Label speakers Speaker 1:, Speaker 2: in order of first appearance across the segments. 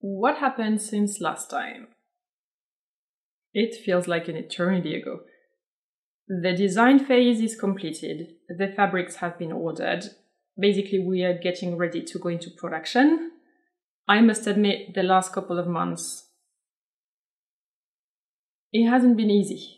Speaker 1: What happened since last time? It feels like an eternity ago. The design phase is completed, the fabrics have been ordered. Basically, we are getting ready to go into production. I must admit, the last couple of months, it hasn't been easy.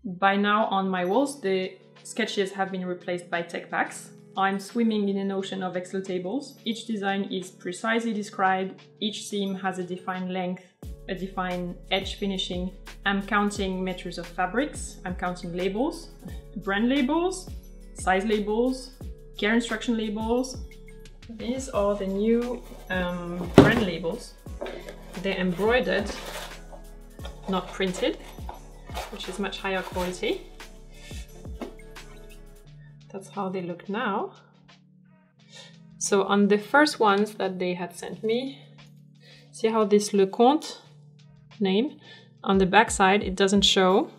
Speaker 1: By now on my walls, the sketches have been replaced by tech packs. I'm swimming in an ocean of Excel tables. Each design is precisely described. Each seam has a defined length, a defined edge finishing. I'm counting meters of fabrics. I'm counting labels, brand labels, size labels, care instruction labels. These are the new brand labels. They're embroidered, not printed, which is much higher quality. That's how they look now. So on the first ones that they had sent me, see how this Leconte name, on the back side it doesn't show.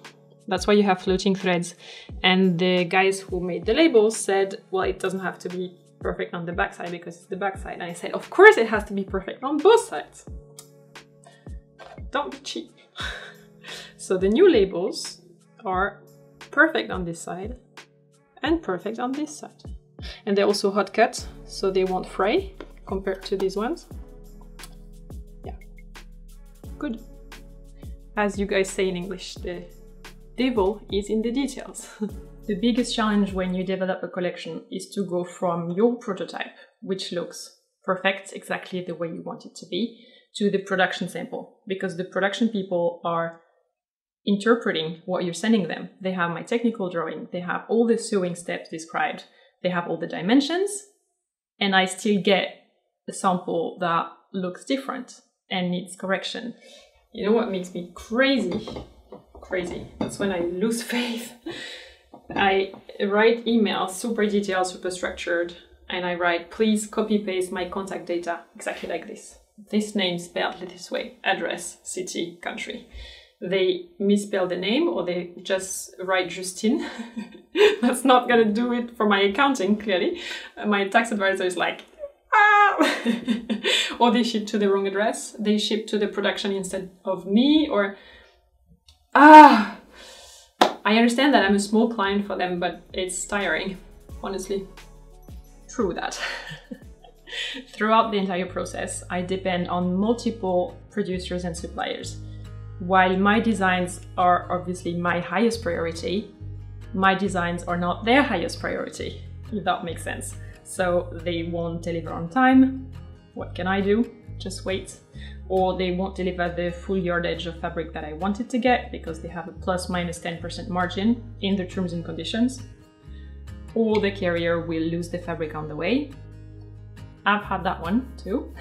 Speaker 1: That's why you have floating threads. And the guys who made the labels said, well, it doesn't have to be perfect on the back side because it's the back side. And I said, of course it has to be perfect on both sides. Don't be cheap. So the new labels are perfect on this side and perfect on this side. And they're also hot cut, so they won't fray compared to these ones. Yeah, good. As you guys say in English, the devil is in the details. The biggest challenge when you develop a collection is to go from your prototype, which looks perfect, exactly the way you want it to be, to the production sample, because the production people are interpreting what you're sending them. They have my technical drawing, they have all the sewing steps described, they have all the dimensions, and I still get a sample that looks different and needs correction. You know what makes me crazy? That's when I lose faith. I write emails, super detailed, super structured, and I write, please copy paste my contact data exactly like this. This name spelled this way, address, city, country. They misspell the name or they just write Justine. That's not gonna do it for my accounting, clearly. My tax advisor is like, ah! Or they ship to the wrong address. They ship to the production instead of me, or ah! I understand that I'm a small client for them, but it's tiring, honestly. True that. Throughout the entire process, I depend on multiple producers and suppliers. While my designs are obviously my highest priority, my designs are not their highest priority, if that makes sense. So they won't deliver on time. What can I do? Just wait. Or they won't deliver the full yardage of fabric that I wanted to get because they have a plus minus 10% margin in the terms and conditions. Or the carrier will lose the fabric on the way. I've had that one too.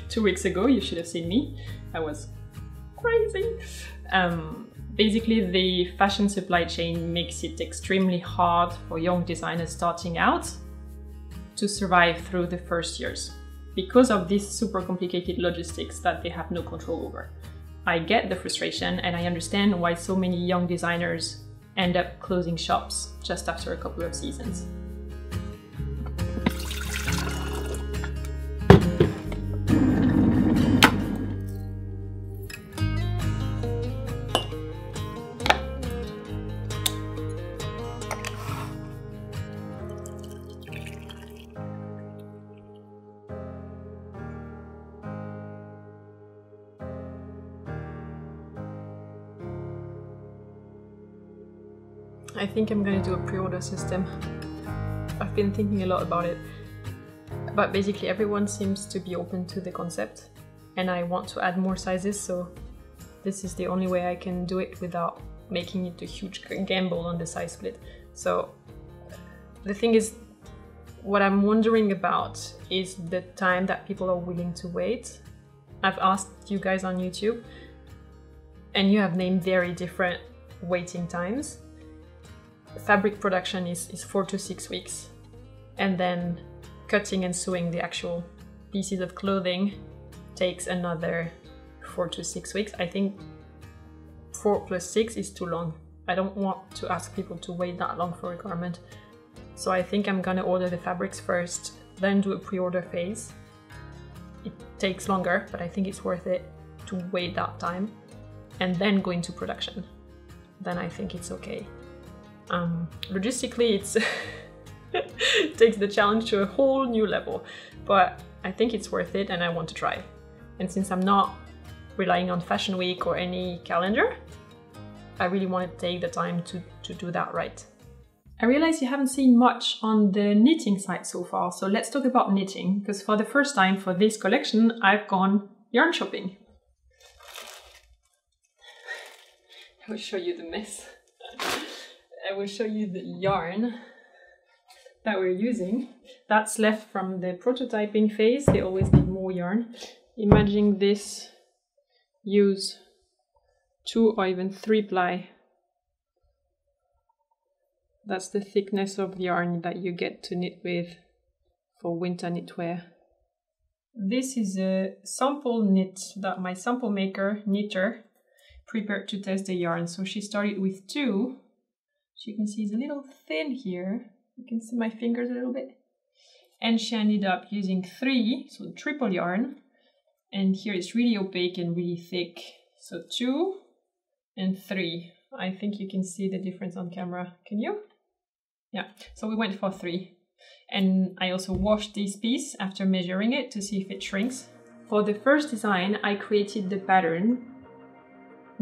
Speaker 1: 2 weeks ago, you should have seen me. I was crazy. Basically, the fashion supply chain makes it extremely hard for young designers starting out to survive through the first years because of this super complicated logistics that they have no control over. I get the frustration and I understand why so many young designers end up closing shops just after a couple of seasons. I think I'm gonna do a pre-order system. I've been thinking a lot about it, but basically everyone seems to be open to the concept and I want to add more sizes, so this is the only way I can do it without making it a huge gamble on the size split. So the thing is, what I'm wondering about is the time that people are willing to wait. I've asked you guys on YouTube and you have named very different waiting times. Fabric production is 4 to 6 weeks, and then cutting and sewing the actual pieces of clothing takes another 4 to 6 weeks. I think 4 plus 6 is too long. I don't want to ask people to wait that long for a garment. So I think I'm gonna order the fabrics first, then do a pre-order phase. It takes longer, but I think it's worth it to wait that time and then go into production. Then I think it's okay. Logistically, it's it takes the challenge to a whole new level, but I think it's worth it and I want to try. And since I'm not relying on Fashion Week or any calendar, I really want to take the time to do that right. I realize you haven't seen much on the knitting side so far, so let's talk about knitting, because for the first time for this collection, I've gone yarn shopping. I will show you the mess. I will show you the yarn that we're using. That's left from the prototyping phase. They always need more yarn. Imagine this, use 2 or even 3 ply. That's the thickness of yarn that you get to knit with for winter knitwear. This is a sample knit that my sample maker, knitter, prepared to test the yarn. So she started with 2. As you can see, it's a little thin here. You can see my fingers a little bit. And she ended up using 3, so triple yarn. And here it's really opaque and really thick. So 2 and 3. I think you can see the difference on camera. Can you? Yeah, so we went for 3. And I also washed this piece after measuring it to see if it shrinks. For the first design, I created the pattern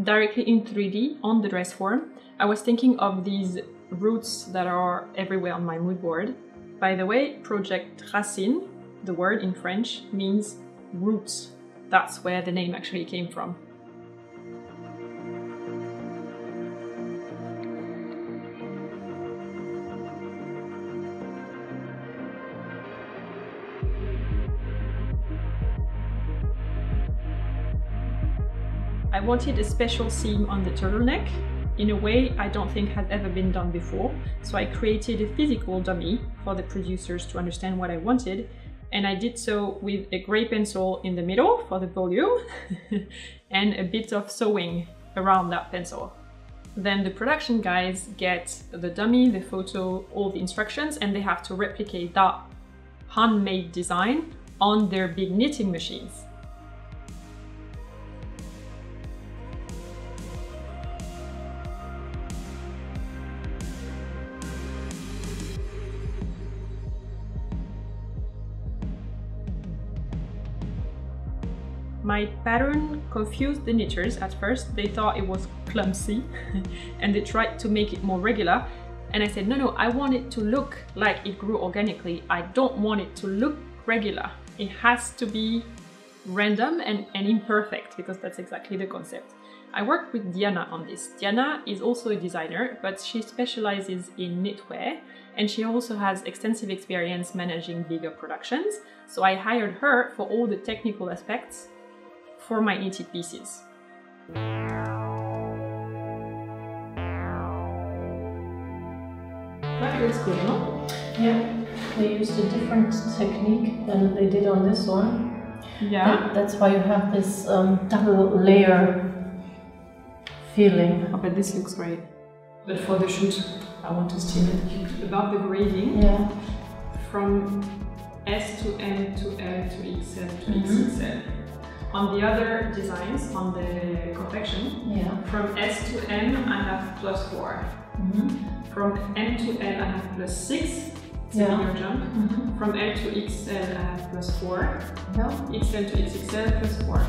Speaker 1: directly in 3D on the dress form. I was thinking of these roots that are everywhere on my mood board. By the way, Project Racine, the word in French, means roots. That's where the name actually came from. I wanted a special seam on the turtleneck in a way I don't think has ever been done before. So I created a physical dummy for the producers to understand what I wanted. And I did so with a grey pencil in the middle for the volume and a bit of sewing around that pencil. Then the production guys get the dummy, the photo, all the instructions, and they have to replicate that handmade design on their big knitting machines. My pattern confused the knitters at first. They thought it was clumsy and they tried to make it more regular. And I said, no, I want it to look like it grew organically. I don't want it to look regular. It has to be random and imperfect, because that's exactly the concept. I worked with Diana on this. Diana is also a designer, but she specializes in knitwear and she also has extensive experience managing bigger productions. So I hired her for all the technical aspects for my knitted pieces. That looks good, no?
Speaker 2: Yeah, they used a different technique than they did on this one.
Speaker 1: Yeah.
Speaker 2: And that's why you have this double layer feeling.
Speaker 1: Oh, but this looks great. But for the shoot, I want to still it about the grading.
Speaker 2: Yeah.
Speaker 1: From S to M to L to XL to XXL. On the other designs, on the confection, from S to M I have +4. From M to L I have +6. It's a bigger jump. From L to XL I have +4. XL to XXL +4.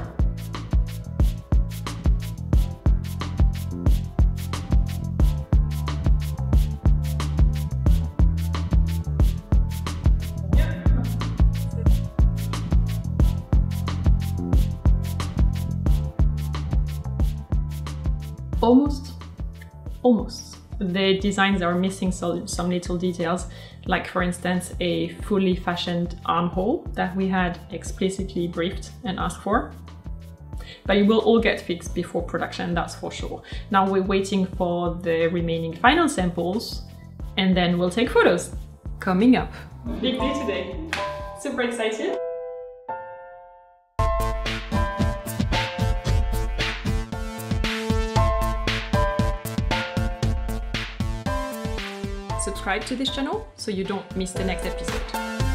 Speaker 1: Almost. The designs are missing some little details, like for instance a fully fashioned armhole that we had explicitly briefed and asked for. But it will all get fixed before production, that's for sure. Now we're waiting for the remaining final samples and then we'll take photos. Coming up. Big day today. super excited. Subscribe to this channel so you don't miss the next episode.